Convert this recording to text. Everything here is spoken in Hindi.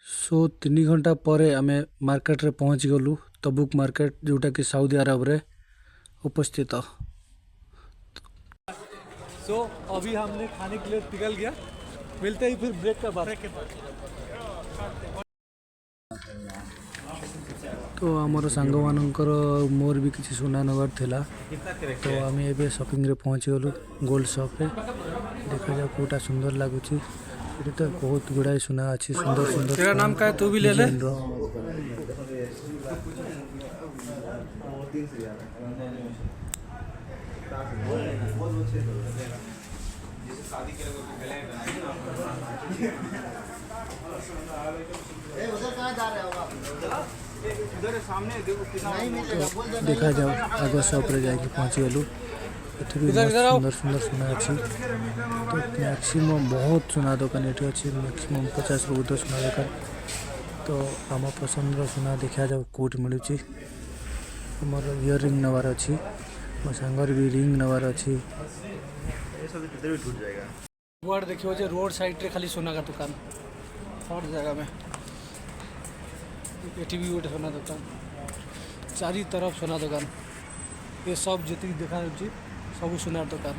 सो 3 घंटा पर आम मार्केट रे पहुँच गलु तबुक मार्केट जोटा कि सऊदी अरब रे उपस्थित। सो अभी हमने खाने के लिए निकल गया, मिलते ही फिर ब्रेक का बाद। तो आमर सांग मानकर मोर भी किसी सुना नबार थिला, तो आम ए शॉपिंग रे पहुँच गलु गोल्ड शॉप रे। देखा जाओ कोटा सुंदर लगुच, ये तो बहुत गुड़ाई सुना अच्छी सुंदर सुंदर। तेरा नाम का है, तू भी ले ले। देखा जाओ आग शॉप रे जाके पहुँच गलु। ये भी सुंदर सुंदर सुना अच्छी। तो मैक्सिमम बहुत सुना दुकान ये अच्छी, मैक्सिमम 50 ରୁ ऊर्ध्व सुना दुकान। तो आम पसंद सुना देखा जाओ कौट मिलूँ। मोर इयर रिंग नवार अच्छी, मो सांगर भी रिंग नवार अच्छी। वर्ड देखिए रोड साइड रे खाली सोना का दुकान, हर जगह में ये भी गोटे सोना दुकान, चारी तरफ सोना दुकान। ये सब जी देखा सब सोनार दुकान।